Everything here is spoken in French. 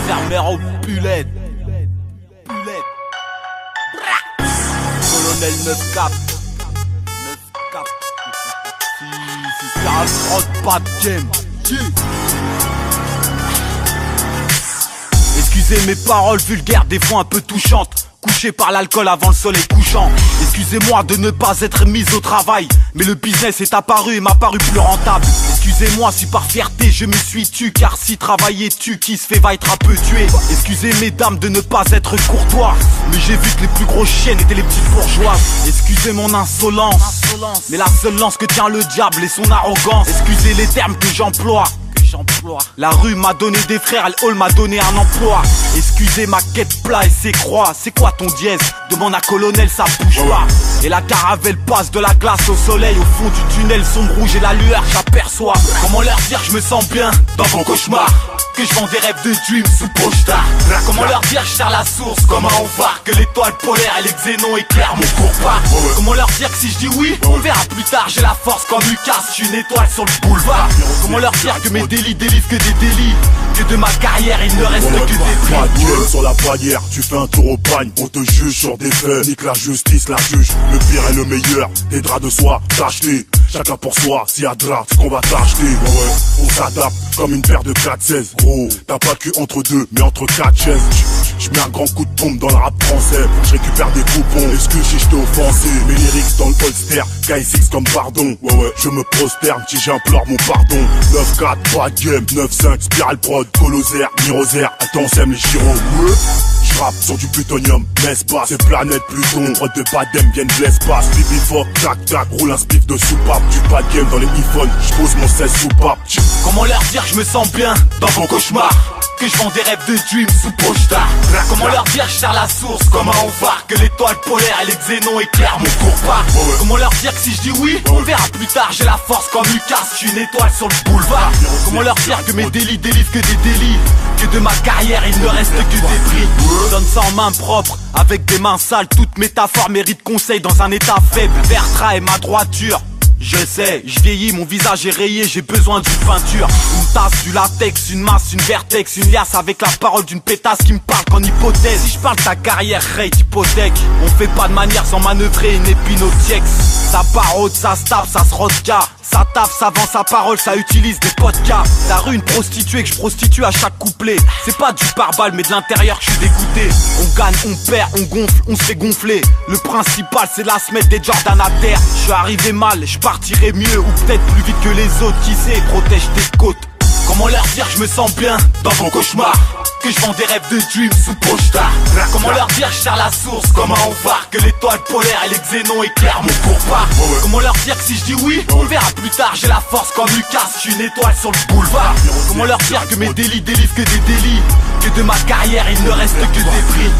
Fermer au pulet. Colonel 9-4. Si c'est un fraude, pas de game. Excusez mes paroles vulgaires, des fois un peu touchantes. Couché par l'alcool avant le soleil couchant. Excusez-moi de ne pas être mis au travail, mais le business est apparu et m'a paru plus rentable. Excusez-moi si par fierté je me suis tu, car si travailler tue, qui se fait va être un peu tué. Excusez mesdames de ne pas être courtois, mais j'ai vu que les plus grosses chiennes étaient les petites bourgeoises. Excusez mon insolence, mais la seule lance que tient le diable est son arrogance. Excusez les termes que j'emploie. La rue m'a donné des frères, le hall m'a donné un emploi. Excusez ma quête plat et ses croix. C'est quoi ton dièse? Demande à colonel, ça bouge pas. Et la caravelle passe de la glace au soleil. Au fond du tunnel sombre rouge et la lueur j'aperçois. Comment leur dire je me sens bien dans mon cauchemar, que je vends des rêves de dream sous poche-tard. Comment leur dire je sers la source comme un phare, que l'étoile polaire et les xénons éclairent mon cours-pas. Comment leur dire que si je dis oui, on verra plus tard. J'ai la force comme Lucas, je suis une étoile sur le boulevard. Comment leur dire que mes délits délivrent que des délits, que de ma carrière il ne reste que des prix. Sur la barrière, tu fais un tour au bagne, on te juge sur des faits. Nique la justice, la juge, le pire et le meilleur. Des draps de soie, t'acheter. Chacun pour soi, si y'a drap, c'est qu'on va t'acheter. On s'adapte comme une paire de 4-16. Gros, t'as pas que entre deux, mais entre 4 chaises. J'mets un grand coup de pompe dans le rap français. Je récupère des coupons, excuse si j't'ai offensé. Mes lyrics dans le holster, KSX comme pardon. Je me prosterne si j'implore mon pardon. 9-4, pas de game, 9-5, Spiral Prod, Colosaire, Mirosaire, attends, sème les gyros. J'rappe sur du plutonium, n'est-ce pas? C'est planète Pluton, rod de Badem viennent de l'espace. Bibi fuck, tac tac, roule un spiff de soupape. Du pas de game dans les iPhones, j'pose mon 16 soupape. Comment leur dire que je me sens bien dans mon cauchemar, que je vends des rêves de dream sous poche-tard. Comment leur dire que je sers la source comme un phare, que l'étoile polaire et les xénons éclairent mon cours-pas. Comment leur dire que si je dis oui, on verra plus tard. J'ai la force comme Lucas, je suis une étoile sur le boulevard. Comment leur dire que mes délits délivrent que des délits, que de ma carrière il ne reste que des prix. Donne ça en main propre, avec des mains sales. Toute métaphore mérite conseil dans un état faible. Vertra est ma droiture. Je sais, je vieillis, mon visage est rayé, j'ai besoin d'une peinture. Une tasse, du latex, une masse, une vertex, une liasse avec la parole d'une pétasse qui me parle qu'en hypothèse. Si je parle de ta carrière, rate, hypothèque. On fait pas de manière sans manœuvrer une épine au tiex. Ça barode, ça se tape, ça se rodka. Ça taffe, ça vend sa parole, ça utilise des podcasts. La rue une prostituée que je prostitue à chaque couplet. C'est pas du pare-balles mais de l'intérieur que je suis dégoûté. On gagne, on perd, on gonfle, on se fait gonfler. Le principal c'est la semaine des Jordan à terre. Je suis arrivé mal, je partirai mieux, ou peut-être plus vite que les autres. Qui sait, protège tes côtes. Comment leur dire que je me sens bien dans mon cauchemar, que je vends des rêves de dream sous poche-tard. Comment leur dire que je sers la source comme un phare, que l'étoile polaire et les xénons éclairent mon cours-pas. Comment leur dire que si je dis oui, on verra plus tard. J'ai la force comme Lucas, je suis une étoile sur le boulevard. Comment leur dire que mes délits délivrent que des délits, que de ma carrière il ne reste que des prix.